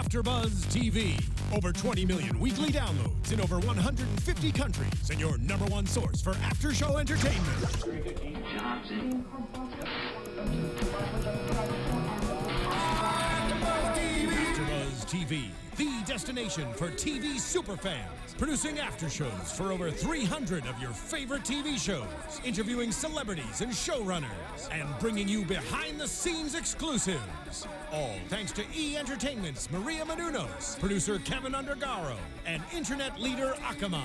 AfterBuzz TV. Over 20 million weekly downloads in over 150 countries, and your number one source for after-show entertainment. AfterBuzz TV, the destination for TV superfans. Producing after shows for over 300 of your favorite TV shows, interviewing celebrities and showrunners, and bringing you behind-the-scenes exclusives. All thanks to E! Entertainment's Maria Menounos, producer Kevin Undergaro, and internet leader Akamai.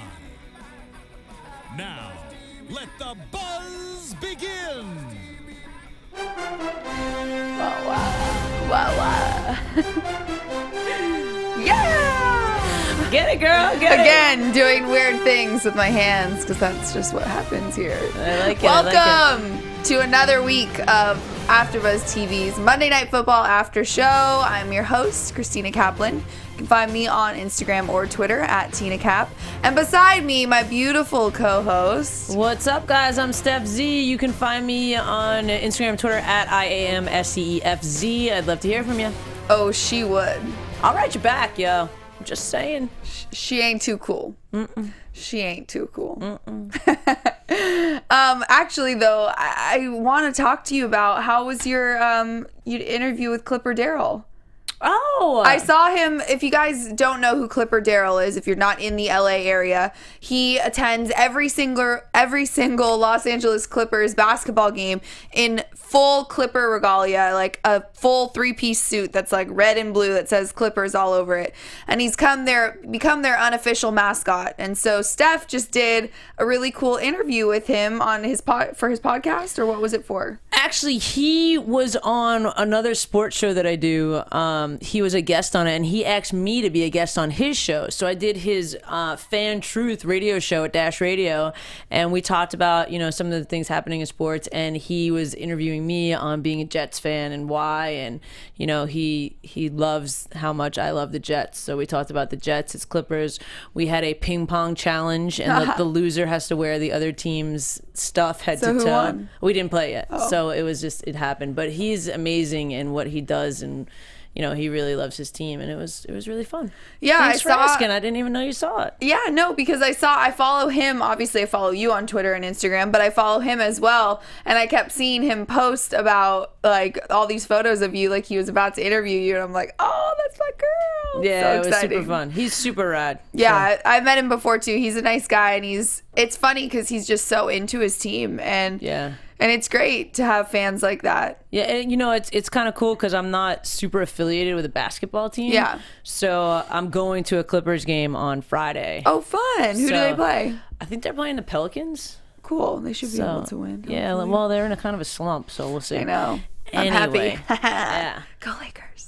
Now, let the buzz begin! Wow. Yeah! Get it, girl. Get it. Again, doing weird things with my hands because that's just what happens here. I like it. Welcome to another week of AfterBuzz TV's Monday Night Football After Show. I'm your host, Christina Kaplan. You can find me on Instagram or Twitter at TinaCap. And beside me, my beautiful co-host. What's up, guys? I'm Stef Z. You can find me on Instagram, Twitter at IAMSCEFZ. I'd love to hear from you. Oh, she would. I'll write you back, yo. I'm just saying. She ain't too cool. She ain't too cool. Actually, though, I want to talk to you about how was your interview with Clipper Darrell? Oh, I saw him. If you guys don't know who Clipper Darrell is, if you're not in the LA area, he attends every single Los Angeles Clippers basketball game in full Clipper regalia, like a full 3-piece suit that's like red and blue that says Clippers all over it. And he's become their unofficial mascot. And so Stef just did a really cool interview with him on for his podcast, or what was it for? Actually, he was on another sports show that I do. He was a guest on it, and he asked me to be a guest on his show. So I did his Fan Truth radio show at Dash Radio, and we talked about, some of the things happening in sports, and he was interviewing me on being a Jets fan and why, and he loves how much I love the Jets. So we talked about the Jets, his Clippers. We had a ping pong challenge, and the loser has to wear the other team's stuff head to toe. Who won? We didn't play yet, Oh. so it happened. But he's amazing in what he does, and he really loves his team, and it was really fun. Yeah, Thanks for asking. I didn't even know you saw it. Yeah, no, because I follow him. Obviously, I follow you on Twitter and Instagram, but I follow him as well. And I kept seeing him post about like all these photos of you, like he was about to interview you, and I'm like, oh, that's my girl. Yeah, so it was exciting. super fun. He's super rad. Yeah, so. I met him before too. He's a nice guy, and it's funny because he's just so into his team, and yeah. And it's great to have fans like that. Yeah, and it's kind of cool because I'm not super affiliated with a basketball team. Yeah. So I'm going to a Clippers game on Friday. Oh, fun. Who do they play? I think they're playing the Pelicans. Cool. They should be able to win. Hopefully. Yeah, well, they're in a kind of a slump, so we'll see. I know. Anyway, I'm happy. Yeah. Go Lakers.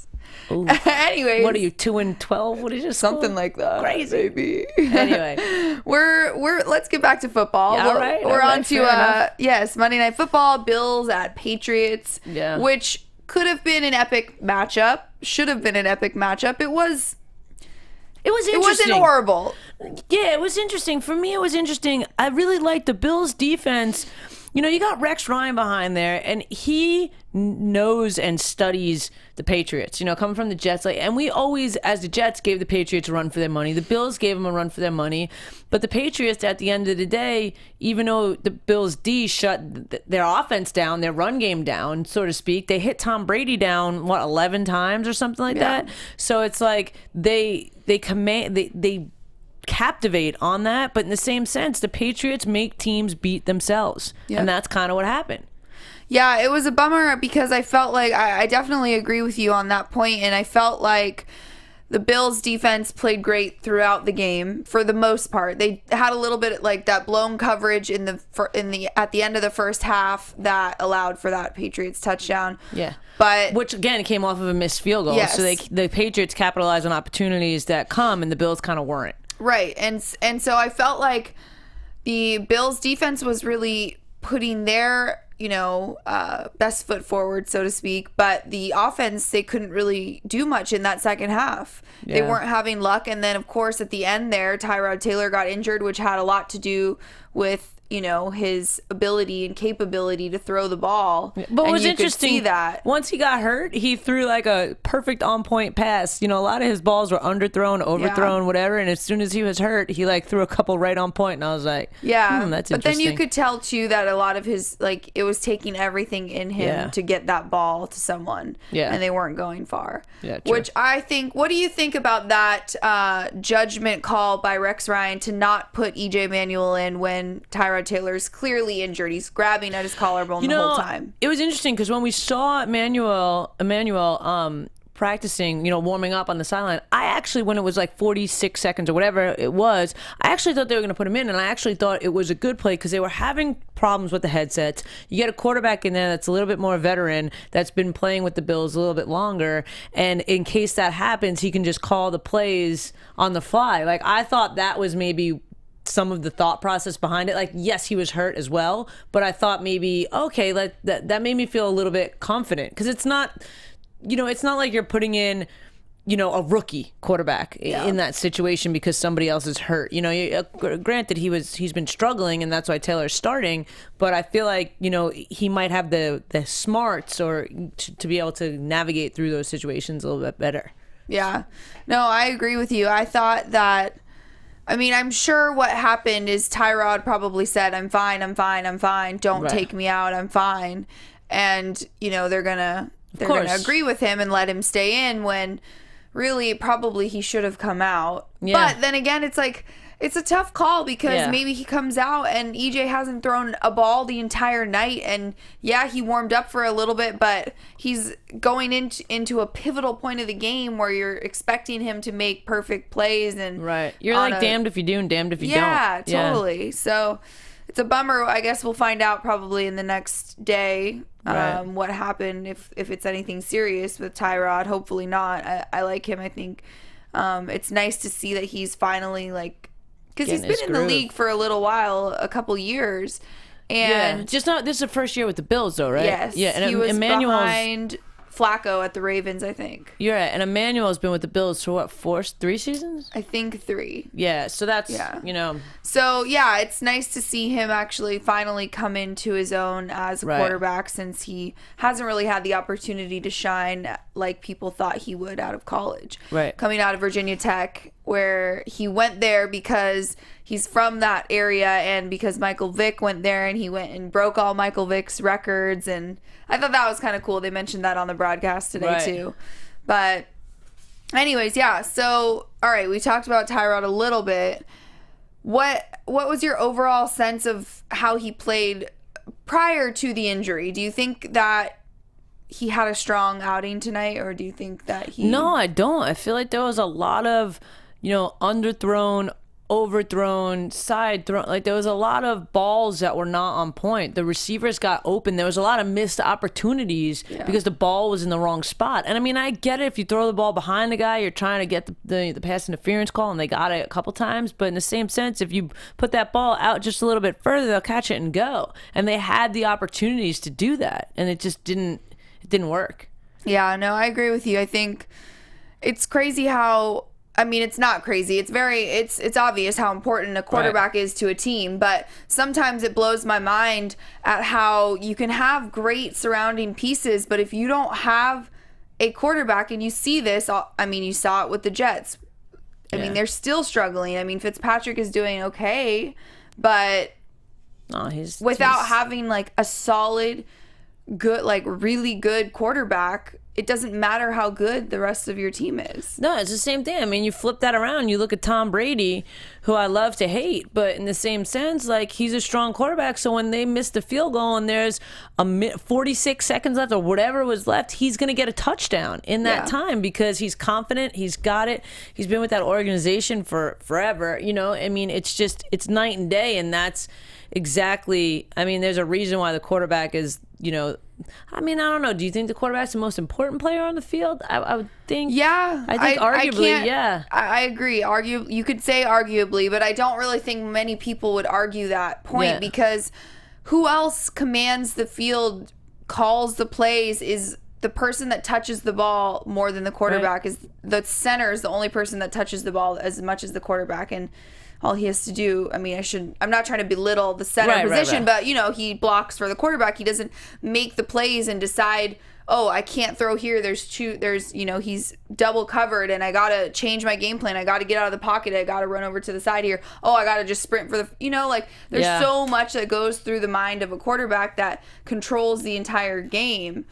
Anyways, what are you, 2-12? What is it? Something like that. Crazy. Baby. Anyway, let's get back to football. Yeah, we're on to Monday Night Football, Bills at Patriots, which could have been an epic matchup, should have been an epic matchup. It wasn't horrible. Yeah, it was interesting. For me, it was interesting. I really liked the Bills' defense. You got Rex Ryan behind there, and he knows and studies the Patriots, coming from the Jets. And we always, as the Jets, gave the Patriots a run for their money. The Bills gave them a run for their money. But the Patriots, at the end of the day, even though the Bills' D shut their offense down, their run game down, so to speak, they hit Tom Brady down, 11 times or something like that? So it's like they captivate on that, but in the same sense, the Patriots make teams beat themselves, and that's kind of what happened. Yeah, it was a bummer because I felt like I definitely agree with you on that point, and I felt like the Bills' defense played great throughout the game for the most part. They had a little bit like that blown coverage at the end of the first half that allowed for that Patriots touchdown. Yeah. But which again came off of a missed field goal. Yes. So the Patriots capitalized on opportunities that come, and the Bills kind of weren't. Right. And so I felt like the Bills' defense was really putting their best foot forward, so to speak, but the offense, they couldn't really do much in that second half. They weren't having luck, and then of course at the end there, Tyrod Taylor got injured, which had a lot to do with, his ability and capability to throw the ball. But it was you interesting. could see that. Once he got hurt, he threw like a perfect on-point pass. A lot of his balls were underthrown, overthrown, whatever. And as soon as he was hurt, he like threw a couple right on point. And I was like, yeah, that's but interesting. then you could tell too that a lot of his, it was taking everything in him to get that ball to someone. Yeah. And they weren't going far. Yeah, true. Which I think, what do you think about that judgment call by Rex Ryan to not put EJ Manuel in when Tyrod Taylor's clearly injured? He's grabbing at his collarbone the whole time. It was interesting because when we saw Emmanuel practicing, warming up on the sideline, I actually, when it was like 46 seconds or whatever it was, I actually thought they were going to put him in, and I actually thought it was a good play because they were having problems with the headsets. You get a quarterback in there that's a little bit more veteran, that's been playing with the Bills a little bit longer, and in case that happens, he can just call the plays on the fly. Like, I thought that was maybe some of the thought process behind it. Like, yes, he was hurt as well, but I thought maybe, okay, that made me feel a little bit confident because it's not, it's not like you're putting in, a rookie quarterback in that situation because somebody else is hurt. Granted, he's been struggling, and that's why Taylor's starting. But I feel like he might have the smarts or to be able to navigate through those situations a little bit better. Yeah, no, I agree with you. I thought that. I'm sure what happened is Tyrod probably said, I'm fine. Don't take me out. I'm fine. And, they're going to agree with him and let him stay in when really probably he should have come out. Yeah. But then again, it's like, it's a tough call because maybe he comes out and EJ hasn't thrown a ball the entire night. And he warmed up for a little bit, but he's going into a pivotal point of the game where you're expecting him to make perfect plays. And you're like damned if you do and damned if you don't. Yeah, totally. So it's a bummer. I guess we'll find out probably in the next day what happened, if it's anything serious with Tyrod. Hopefully not. I like him. I think it's nice to see that he's finally because he's been in the league for a little while, a couple years, and this is the first year with the Bills, though, right? Yes, yeah, and he was behind Flacco at the Ravens, I think. You're right, and Emmanuel's been with the Bills for what, 3 seasons? I think 3. Yeah, so that's So it's nice to see him actually finally come into his own as a quarterback, since he hasn't really had the opportunity to shine like people thought he would out of college. Right, coming out of Virginia Tech, where he went there because he's from that area and because Michael Vick went there and he went and broke all Michael Vick's records, and I thought that was kind of cool. They mentioned that on the broadcast today too. But anyways, so all right, we talked about Tyrod a little bit. What was your overall sense of how he played prior to the injury? Do you think that he had a strong outing tonight, or do you think that he... No, I don't. I feel like there was a lot of underthrown, overthrown, side thrown. Like, there was a lot of balls that were not on point. The receivers got open. There was a lot of missed opportunities because the ball was in the wrong spot. And I get it. If you throw the ball behind the guy, you're trying to get the pass interference call, and they got it a couple times. But in the same sense, if you put that ball out just a little bit further, they'll catch it and go. And they had the opportunities to do that, and it just didn't work. Yeah, no, I agree with you. I think it's crazy how... it's not crazy. It's obvious how important a quarterback is to a team, but sometimes it blows my mind at how you can have great surrounding pieces, but if you don't have a quarterback, and you see this, you saw it with the Jets. They're still struggling. Fitzpatrick is doing okay, but without having a solid, good, really good quarterback, it doesn't matter how good the rest of your team is. No, it's the same thing. You flip that around. You look at Tom Brady, who I love to hate, but in the same sense, he's a strong quarterback. So when they miss the field goal and there's 46 seconds left or whatever was left, he's going to get a touchdown in that time because he's confident. He's got it. He's been with that organization for forever. It's night and day, and that's exactly. There's a reason why the quarterback is. I don't know. Do you think the quarterback's the most important player on the field? I would think. Yeah. I think arguably, yeah. I agree. You could say arguably, but I don't really think many people would argue that point because who else commands the field, calls the plays, is the person that touches the ball more than the quarterback is the center is the only person that touches the ball as much as the quarterback, and all he has to do, I mean, I'm not trying to belittle the center position, but he blocks for the quarterback. He doesn't make the plays and decide, oh, I can't throw here. He's double covered and I got to change my game plan. I got to get out of the pocket. I got to run over to the side here. Oh, I got to just sprint for there's so much that goes through the mind of a quarterback that controls the entire game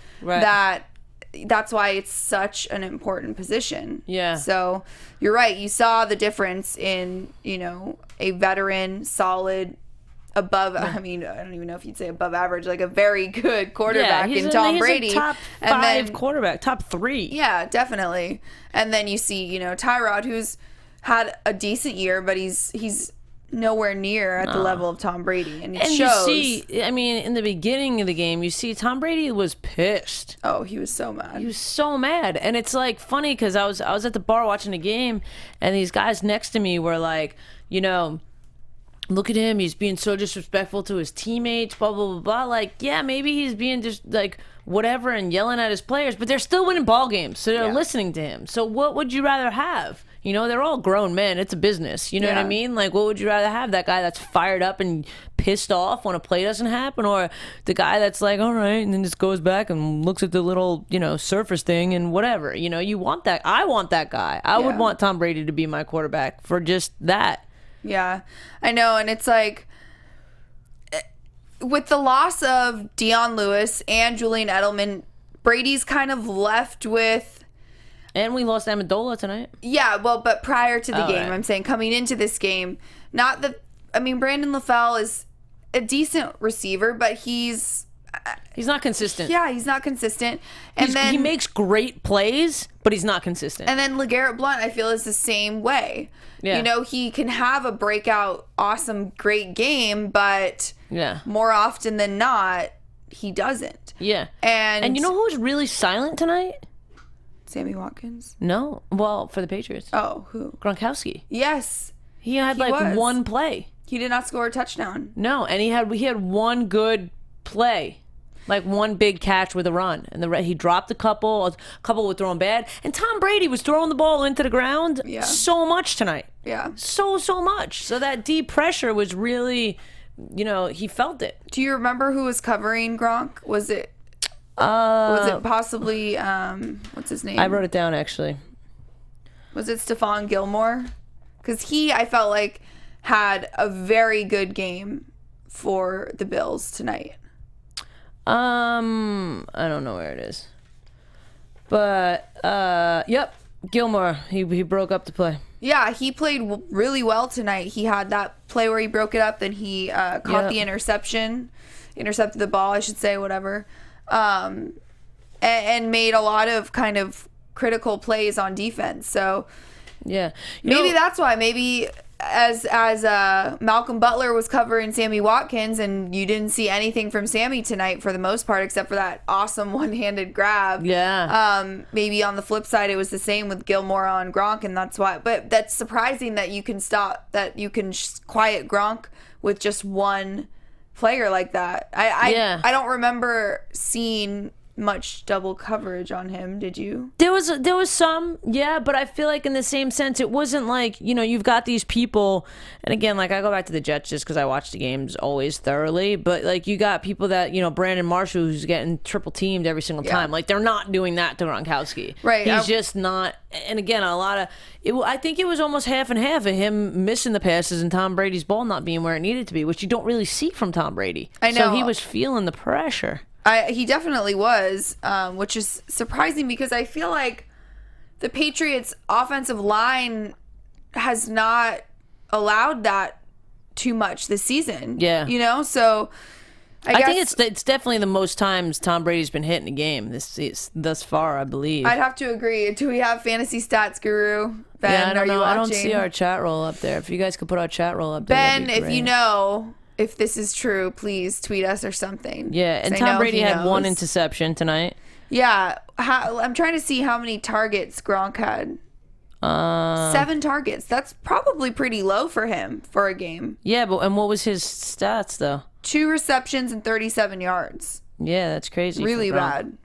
that's why it's such an important position. Yeah. So you're right. You saw the difference in, a veteran, solid, above, I mean, I don't even know if you'd say above average, like a very good quarterback in Tom Brady. He's a top 5 quarterback, top 3. Yeah, definitely. And then you see, Tyrod, who's had a decent year, but he's nowhere near at the level of Tom Brady, and it shows. You see, I mean, in the beginning of the game, you see Tom Brady was pissed. Oh, he was so mad. He was so mad, and it's like funny because I was at the bar watching the game, and these guys next to me were like, look at him, he's being so disrespectful to his teammates, blah blah blah blah. Like, yeah, maybe he's being just like whatever and yelling at his players, but they're still winning ball games, so they're listening to him. So what would you rather have? They're all grown men. It's a business. You know what I mean? Like, what would you rather have? That guy that's fired up and pissed off when a play doesn't happen, or the guy that's like, all right, and then just goes back and looks at the little, surface thing and whatever. You want that. I want that guy. I would want Tom Brady to be my quarterback for just that. Yeah, I know. And it's like, with the loss of Deion Lewis and Julian Edelman, Brady's kind of left with... And we lost Amendola tonight. Yeah, well, but prior to the game, right. I'm saying coming into this game, Brandon LaFell is a decent receiver, but he's not consistent. Yeah, he's not consistent. And then he makes great plays, but he's not consistent. And then LeGarrette Blount, I feel, is the same way. Yeah. He can have a breakout, awesome, great game, but more often than not, he doesn't. Yeah. And you know who's really silent tonight? Sammy Watkins? No. Well, for the Patriots. Oh, who? Gronkowski. Yes. He had one play. He did not score a touchdown. No, and he had one good play. Like one big catch with a run. And he dropped a couple were throwing bad. And Tom Brady was throwing the ball into the ground so much tonight. Yeah. So much. So that deep pressure was really, he felt it. Do you remember who was covering Gronk? Was it possibly, what's his name? I wrote it down, actually. Was it Stephon Gilmore? Because I felt like, had a very good game for the Bills tonight. I don't know where it is. But, yep, Gilmore. He broke up the play. Yeah, he played really well tonight. He had that play where he broke it up, then he caught the intercepted the ball, I should say, whatever. And made a lot of kind of critical plays on defense. So maybe that's why. Maybe as Malcolm Butler was covering Sammy Watkins, and you didn't see anything from Sammy tonight for the most part, except for that awesome one-handed grab. Yeah. Maybe on the flip side, it was the same with Gilmore on Gronk, and that's why. But that's surprising that you can quiet Gronk with just one player like that. I don't remember seeing much double coverage on him. Did you? There was some, but I feel like in the same sense, it wasn't like, you've got these people, and again, like I go back to the Jets just because I watch the games always thoroughly, but like you got people that, Brandon Marshall, who's getting triple teamed every single time. Like they're not doing that to Gronkowski. Right. He's just not. And again, I think it was almost half and half of him missing the passes and Tom Brady's ball not being where it needed to be, which you don't really see from Tom Brady. I know. So he was feeling the pressure. He definitely was, which is surprising because I feel like the Patriots' offensive line has not allowed that too much this season. Yeah. So I think it's definitely the most times Tom Brady's been hit in a game thus far, I believe. I'd have to agree. Do we have fantasy stats guru? Ben, I don't know. I don't see our chat roll up there. If you guys could put our chat roll up there, Ben, if you know if this is true, please tweet us or something. Yeah, and Tom Brady had one interception tonight. Yeah, I'm trying to see how many targets Gronk had. 7 targets. That's probably pretty low for him for a game. Yeah, and what was his stats though? 2 receptions and 37 yards. Yeah, that's crazy. Really bad.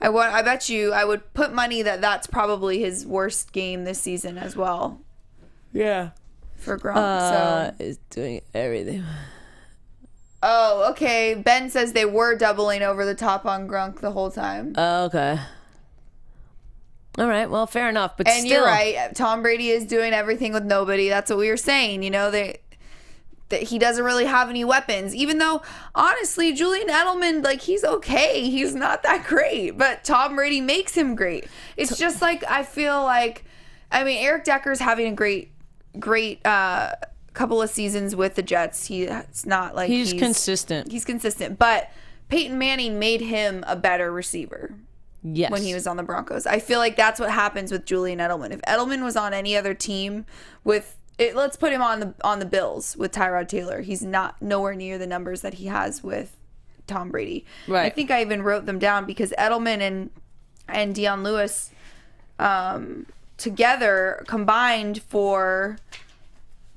I bet you I would put money that that's probably his worst game this season as well. Yeah. For Gronk. Is doing everything. Oh, okay. Ben says they were doubling over the top on Gronk the whole time. Oh, okay. All right. Well, fair enough. But and still, you're right. Tom Brady is doing everything with nobody. That's what we were saying. You know, that he doesn't really have any weapons. Even though, honestly, Julian Edelman, like, he's okay. He's not that great. But Tom Brady makes him great. It's just like, I feel like, I mean, Eric Decker's having a great couple of seasons with the Jets. It's not like he's consistent. He's consistent. But Peyton Manning made him a better receiver. Yes. When he was on the Broncos. I feel like that's what happens with Julian Edelman. If Edelman was on any other team with it, let's put him on the Bills with Tyrod Taylor. He's not nowhere near the numbers that he has with Tom Brady. Right. I think I even wrote them down because Edelman and Deion Lewis together combined for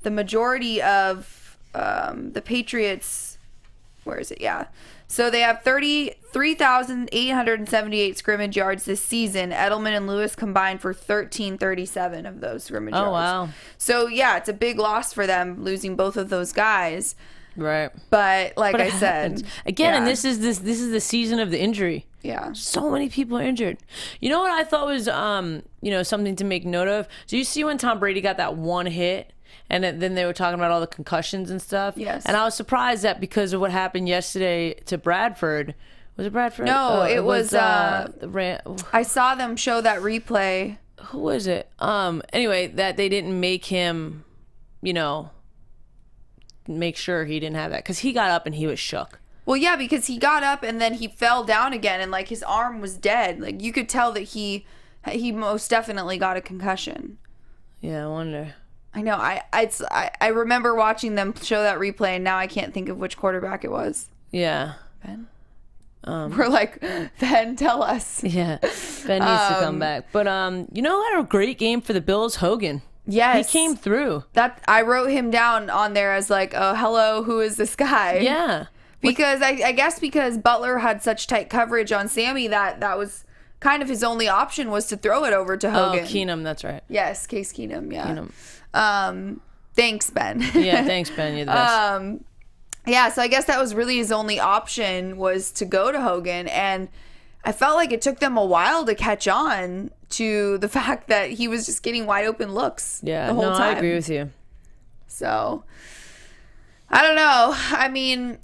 the majority of the Patriots. Where is it? Yeah. So they have 33,878 scrimmage yards this season. Edelman and Lewis combined for 1,337 of those scrimmage yards. Oh, wow. So, yeah, it's a big loss for them losing both of those guys. Right. But like I said. Happens. Again, and this is the season of the injury. Yeah. So many people are injured. You know what I thought was something to make note of? Do you see when Tom Brady got that one hit? And then they were talking about all the concussions and stuff. Yes. And I was surprised that because of what happened yesterday to Bradford. Was it Bradford? No, it was I I saw them show that replay. Who was it? Anyway, that they didn't make him, make sure he didn't have that. Because he got up and he was shook. Well, yeah, because he got up and then he fell down again and, like, his arm was dead. Like, you could tell that he most definitely got a concussion. Yeah, I wonder. I know. I remember watching them show that replay, and now I can't think of which quarterback it was. Yeah. Ben? We're like, Ben, tell us. Yeah. Ben needs to come back. But, who had a great game for the Bills? Hogan. Yes. He came through. I wrote him down on there as like, oh, hello, who is this guy? Yeah. Because I guess because Butler had such tight coverage on Sammy that was kind of his only option was to throw it over to Hogan. Oh, Keenum, that's right. Yes, Case Keenum, yeah. Keenum. Thanks, Ben. Yeah, thanks, Ben. You're the best. Yeah, so I guess that was really his only option was to go to Hogan, and I felt like it took them a while to catch on to the fact that he was just getting wide open looks the whole time. I agree with you. So, I don't know. I mean...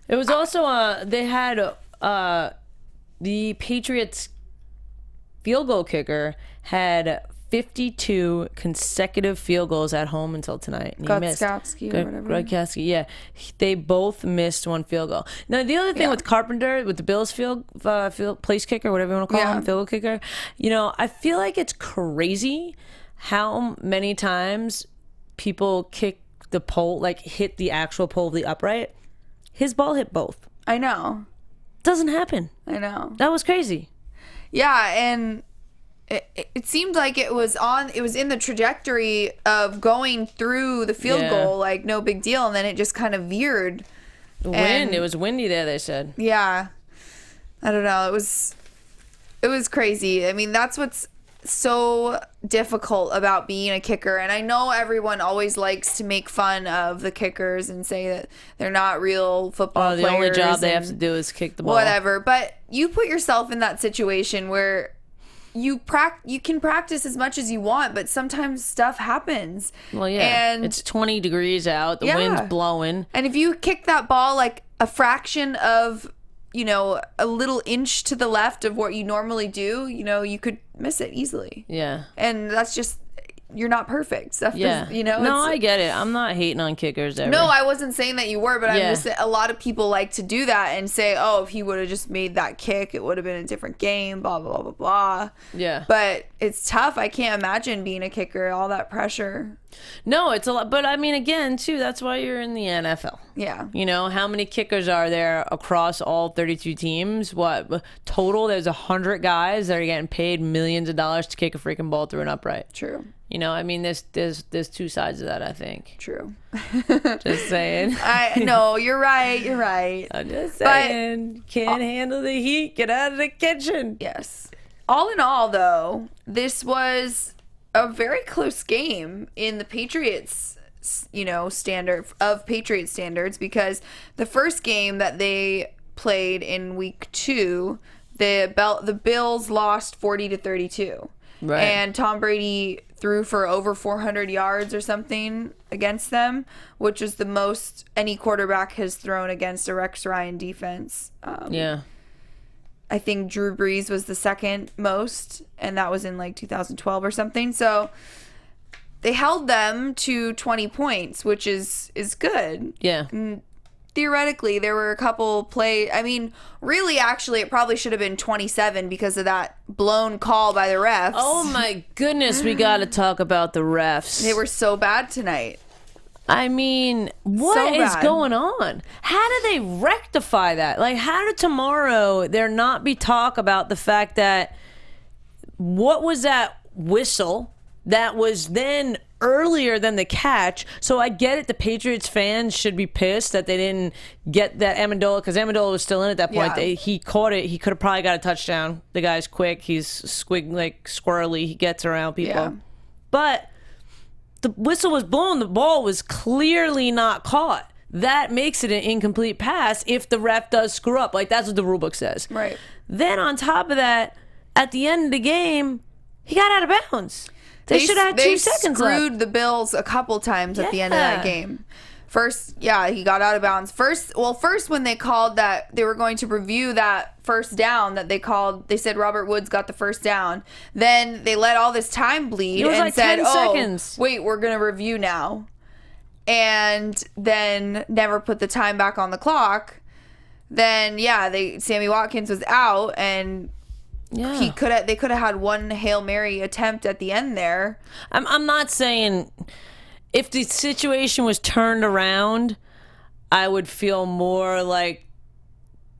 It was also, they had the Patriots field goal kicker had 52 consecutive field goals at home until tonight. Gotskowski or whatever. Gotskowski, yeah. They both missed one field goal. Now, the other thing with Carpenter, with the Bills field place kicker, whatever you want to call him, field goal kicker, I feel like it's crazy how many times people kick the pole, like hit the actual pole of the upright. His ball hit both. I know. Doesn't happen. I know. That was crazy. Yeah, and it seemed like it was in the trajectory of going through the field goal, like no big deal, and then it just kind of veered. It was windy there, they said. Yeah. I don't know. It was crazy. I mean, that's what's so difficult about being a kicker, and I know everyone always likes to make fun of the kickers and say that they're not real football players. The only job they have to do is kick the ball. Whatever. But you put yourself in that situation where you can practice as much as you want, but sometimes stuff happens. Well, yeah. And it's 20 degrees out. The wind's blowing. And if you kick that ball like a fraction of, a little inch to the left of what you normally do, you could miss it easily. Yeah. And that's just, you're not perfect. Stuff No, I get it. I'm not hating on kickers ever. No, I wasn't saying that you were, but I'm just a lot of people like to do that and say, oh, if he would have just made that kick, it would have been a different game, blah, blah, blah, blah, blah. Yeah. But it's tough. I can't imagine being a kicker, all that pressure. No, it's a lot. But I mean, again, too, that's why you're in the NFL. Yeah. How many kickers are there across all 32 teams? What total? There's 100 guys that are getting paid millions of dollars to kick a freaking ball through an upright. True. You know, I mean, there's two sides of that, I think. True. Just saying. I know, you're right. I'm just saying. Can't handle the heat. Get out of the kitchen. Yes. All in all, though, this was a very close game in the Patriots, Patriots standards, because the first game that they played in week 2, the Bills lost 40-32. Right. And Tom Brady threw for over 400 yards or something against them, which is the most any quarterback has thrown against a Rex Ryan defense. Yeah. I think Drew Brees was the second most, and that was in like 2012 or something. So they held them to 20 points, which is good. Yeah. And theoretically, there were a couple really, actually, it probably should have been 27 because of that blown call by the refs. Oh my goodness, we got to talk about the refs. They were so bad tonight. I mean, what is going on? How do they rectify that? Like, how did tomorrow there not be talk about the fact that what was that whistle that was then earlier than the catch? So I get it, the Patriots fans should be pissed that they didn't get that Amendola, because Amendola was still in at that point. Yeah. He caught it. He could have probably got a touchdown. The guy's quick. He's squirrely. He gets around people. Yeah. But the whistle was blown. The ball was clearly not caught. That makes it an incomplete pass if the ref does screw up. Like, that's what the rule book says. Right. Then on top of that, at the end of the game, he got out of bounds. They should have had 2 seconds left. They screwed the Bills a couple times at the end of that game. First, he got out of bounds. First when they called that, they were going to review that first down that they called. They said Robert Woods got the first down. Then they let all this time bleed and like said, 10 seconds. Wait, we're going to review now. And then never put the time back on the clock. Then, Sammy Watkins was out, and they could have had one Hail Mary attempt at the end there. I'm not saying if the situation was turned around, I would feel more like,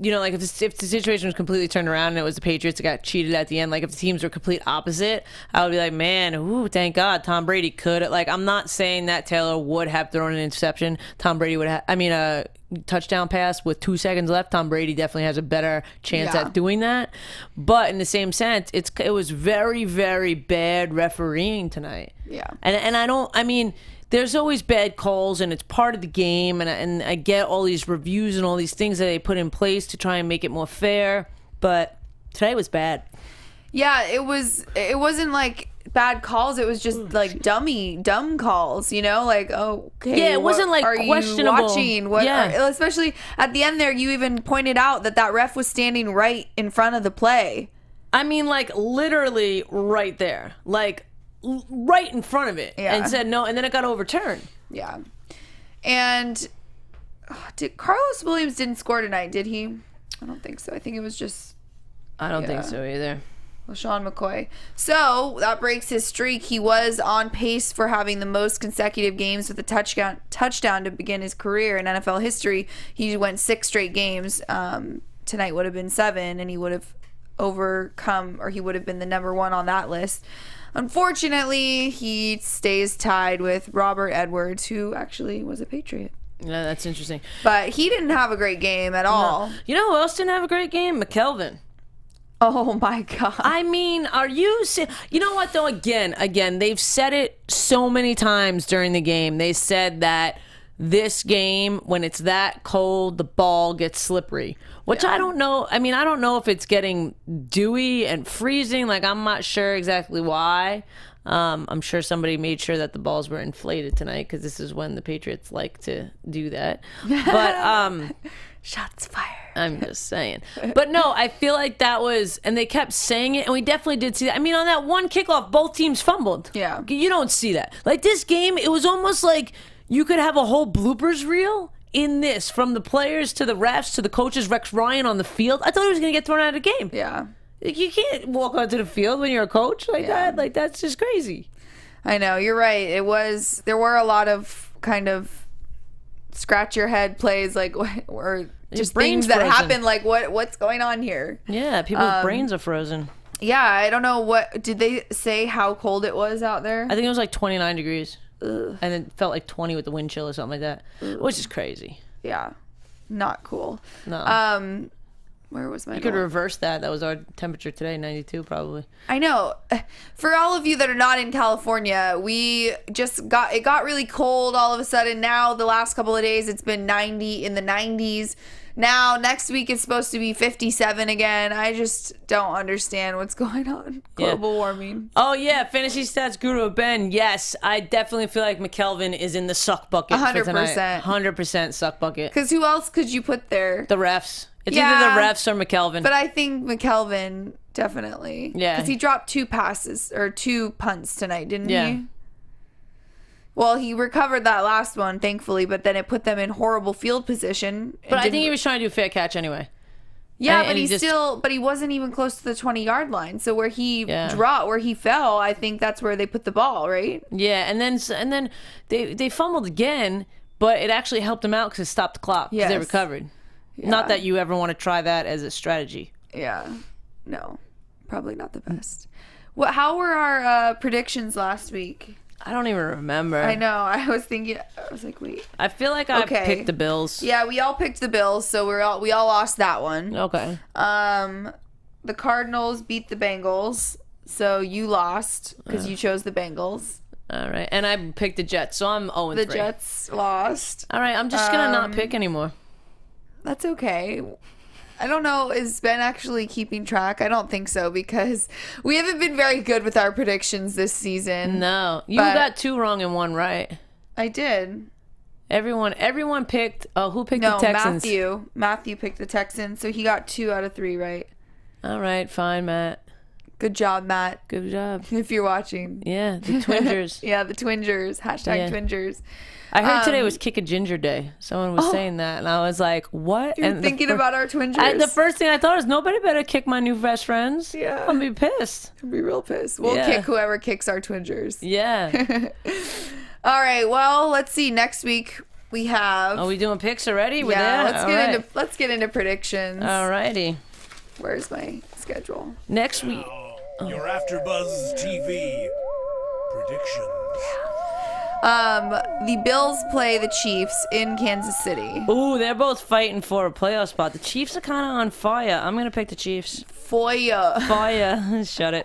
like if the situation was completely turned around and it was the Patriots that got cheated at the end, like if the teams were complete opposite, I would be like, man, thank God Tom Brady could. Like, I'm not saying that Taylor would have thrown an interception. Tom Brady would have, a touchdown pass with 2 seconds left. Tom Brady definitely has a better chance at doing that. But in the same sense, it was very, very bad refereeing tonight. Yeah. And there's always bad calls, and it's part of the game, and I get all these reviews and all these things that they put in place to try and make it more fair, but today was bad. Yeah, it wasn't like bad calls, it was just like dumb calls, like, okay. Yeah, it wasn't like questionable. Are you watching? Especially at the end there, you even pointed out that ref was standing right in front of the play. Like literally right there. Like right in front of it, and said no, and then it got overturned. Yeah. And Carlos Williams didn't score tonight, did he? I don't think so. I think it was just I don't think so either. LaShawn McCoy. So that breaks his streak. He was on pace for having the most consecutive games with a touchdown to begin his career in NFL history. He went 6 straight games. Tonight would have been 7, and he would have he would have been the number 1 on that list. Unfortunately, he stays tied with Robert Edwards, who actually was a Patriot. Yeah, that's interesting. But he didn't have a great game at all. No. You know who else didn't have a great game? McKelvin. Oh my God. Are you... You know what, though? Again, they've said it so many times during the game. They said that this game, when it's that cold, the ball gets slippery. Which I don't know. I don't know if it's getting dewy and freezing. Like, I'm not sure exactly why. I'm sure somebody made sure that the balls were inflated tonight, because this is when the Patriots like to do that. But shots fired. I'm just saying. But no, I feel like that was, and they kept saying it, and we definitely did see that. On that one kickoff, both teams fumbled. Yeah. You don't see that. Like, this game, it was almost like you could have a whole bloopers reel in this, from the players to the refs to the coaches. Rex Ryan on the field, I thought he was going to get thrown out of the game. Yeah. You can't walk onto the field when you're a coach like that. Like, that's just crazy. I know, you're right. There were a lot of kind of scratch your head plays, like, or just things that happen, like, what's going on here? Yeah, people's brains are frozen. Yeah, I don't know what did they say how cold it was out there? I think it was like 29 degrees. Ugh. And it felt like 20 with the wind chill or something like that, which is crazy. Yeah, not cool. No. Where was my? You could reverse that. That was our temperature today, 92 probably. I know. For all of you that are not in California, it got really cold all of a sudden. Now the last couple of days it's been 90 in the 90s. Now next week it's supposed to be 57 again. I just don't understand what's going on. Global warming. Oh yeah, fantasy stats guru Ben. Yes, I definitely feel like McKelvin is in the suck bucket 100%. For tonight. 100% suck bucket. Because who else could you put there? The refs. It's either the refs or McKelvin. But I think McKelvin definitely. Yeah. Because he dropped 2 punts tonight, didn't he? Well, he recovered that last one, thankfully, but then it put them in horrible field position. But I think he was trying to do a fair catch anyway. Yeah, but he wasn't even close to the 20-yard line. So where he where he fell, I think that's where they put the ball, right? Yeah, and then they fumbled again, but it actually helped them out because it stopped the clock because they recovered. Yeah. Not that you ever want to try that as a strategy. Yeah. No. Probably not the best. How were our predictions last week? I don't even remember. I know. I was like, wait. I feel like I picked the Bills. Yeah, we all picked the Bills, so we all lost that one. Okay. The Cardinals beat the Bengals, so you lost because you chose the Bengals. All right. And I picked the Jets, so I'm 0-3. The Jets lost. All right, I'm just going to not pick anymore. That's okay. I don't know. Is Ben actually keeping track? I don't think so because we haven't been very good with our predictions this season. No. You got 2 wrong and 1 right. I did. Everyone picked. Oh, who picked the Texans? Matthew picked the Texans, so he got 2 out of 3 right. All right. Fine, Matt. Good job, Matt. Good job. If you're watching. Yeah, the Twingers. Yeah, the Twingers. #Twingers. I heard today was Kick a Ginger Day. Someone was saying that, and I was like, what? You're thinking about our Twingers. The first thing I thought is nobody better kick my new best friends. Yeah. I'm going to be pissed. I'll be real pissed. We'll kick whoever kicks our Twingers. Yeah. All right, well, let's see. Next week we have... Are we doing picks already? Let's get into predictions. All righty. Where's my schedule? Next week... Your AfterBuzz TV predictions. The Bills play the Chiefs in Kansas City. Ooh, they're both fighting for a playoff spot. The Chiefs are kind of on fire. I'm gonna pick the Chiefs. Fire. Shut it.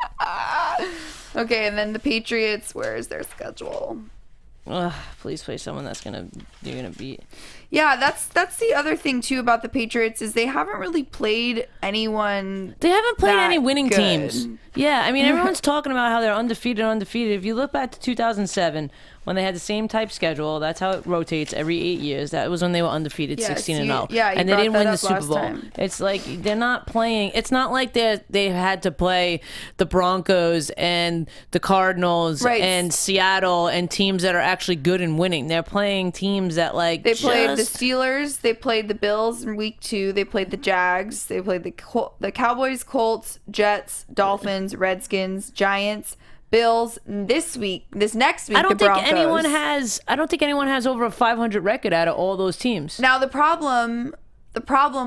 Okay, and then the Patriots. Where is their schedule? Please play someone you're gonna beat. Yeah, that's the other thing too about the Patriots is they haven't really played anyone. They haven't played any winning teams. Yeah, I mean everyone's talking about how they're undefeated. If you look back to 2007 when they had the same type schedule, that's how it rotates every 8 years. That was when they were undefeated, 16-0. Yeah, and they didn't win the Super Bowl. Time. It's like they're not playing. It's not like they had to play the Broncos and the Cardinals and Seattle and teams that are actually good and winning. They're playing teams that they played the Steelers. They played the Bills in week 2. They played the Jags. They played the Cowboys, Colts, Jets, Dolphins, Redskins, Giants. Bills this next week. I don't think anyone has over a 500 record out of all those teams. Now the problem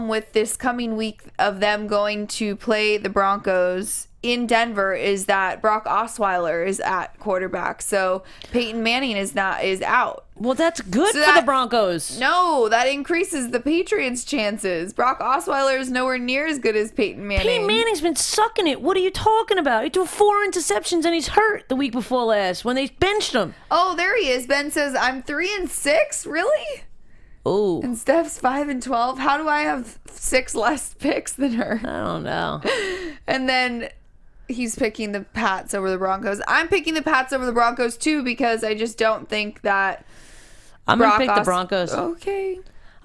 with this coming week of them going to play the Broncos in Denver is that Brock Osweiler is at quarterback, so Peyton Manning is out. Well, that's good for the Broncos. No, that increases the Patriots' chances. Brock Osweiler is nowhere near as good as Peyton Manning. Peyton Manning's been sucking it. What are you talking about? He threw 4 interceptions and he's hurt the week before last when they benched him. Oh, there he is. Ben says, I'm 3-6? Really? Ooh. And Steph's 5-12. How do I have 6 less picks than her? I don't know. And then he's picking the Pats over the Broncos. I'm picking the Pats over the Broncos too because I just don't think that I'm going to pick the Broncos. Okay.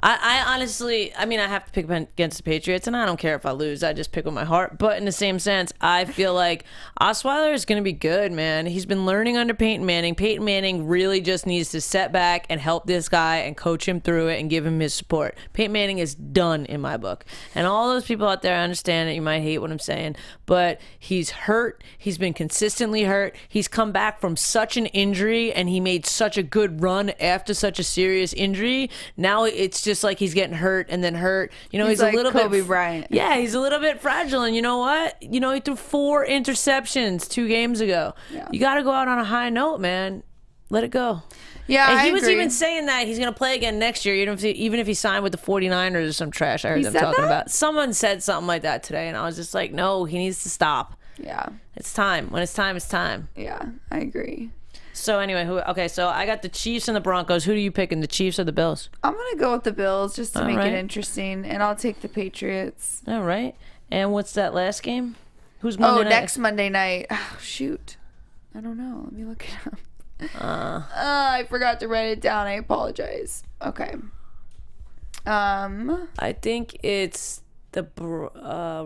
I honestly, I have to pick against the Patriots, and I don't care if I lose. I just pick with my heart. But in the same sense, I feel like Osweiler is going to be good, man. He's been learning under Peyton Manning. Peyton Manning really just needs to step back and help this guy and coach him through it and give him his support. Peyton Manning is done in my book. And all those people out there, I understand that you might hate what I'm saying, but he's hurt. He's been consistently hurt. He's come back from such an injury, and he made such a good run after such a serious injury. Now it's just just like he's getting hurt and then hurt. You know, he's like a little Kobe bit. Bryant. Yeah, he's a little bit fragile. And you know what? You know, he threw 4 interceptions 2 games ago. Yeah. You got to go out on a high note, man. Let it go. Yeah, and I he was agree. even saying that he's going to play again next year, even if he signed with the 49ers or some trash I heard them said talking that? about. Someone said something like that today, and I was just like, no, he needs to stop. Yeah. It's time. When it's time, it's time. Yeah, I agree. So anyway, so I got the Chiefs and the Broncos. Who do you picking, the Chiefs or the Bills? I'm going to go with the Bills just to All make right. it interesting, and I'll take the Patriots. All right. And what's that last game? Who's Monday night? Next Monday night. Oh, shoot. I don't know. Let me look it up. I forgot to write it down. I apologize. Okay. I think it's the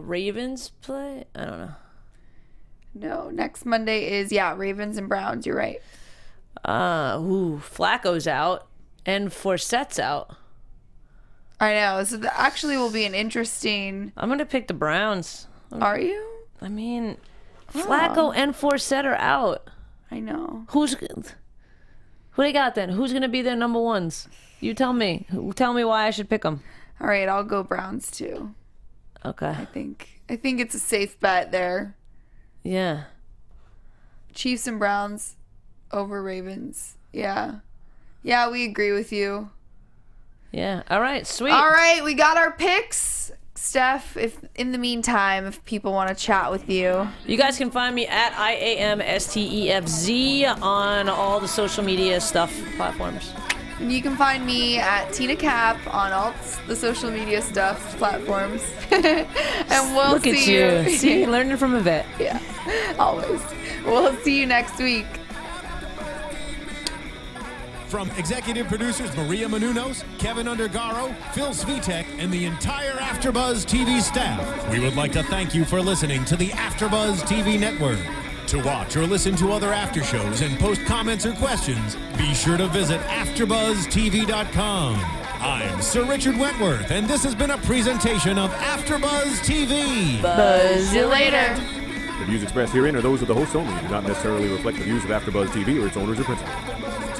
Ravens play. I don't know. No, next Monday is Ravens and Browns. You're right. Flacco's out and Forset's out. I know. So that actually will be an interesting. I'm gonna pick the Browns. Are you? I mean, Flacco and Forsett are out. I know. Who they got then? Who's gonna be their number ones? You tell me. Tell me why I should pick them. All right, I'll go Browns too. Okay. I think it's a safe bet there. Yeah. Chiefs and Browns over Ravens. Yeah. Yeah, we agree with you. Yeah. All right. Sweet. All right, we got our picks. Steph, if in the meantime, if people want to chat with you, you guys can find me at IAMSTEFZ on all the social media stuff platforms. You can find me at Tina Cap on all the social media stuff platforms. And we'll Look see at you. See, learning from a vet. Yeah, always. We'll see you next week. From executive producers Maria Menounos, Kevin Undergaro, Phil Svitek, and the entire AfterBuzz TV staff, we would like to thank you for listening to the AfterBuzz TV network. To watch or listen to other after shows and post comments or questions, be sure to visit AfterBuzzTV.com. I'm Sir Richard Wentworth, and this has been a presentation of AfterBuzz TV. Buzz you later. The views expressed herein are those of the hosts only and do not necessarily reflect the views of AfterBuzz TV or its owners or principals.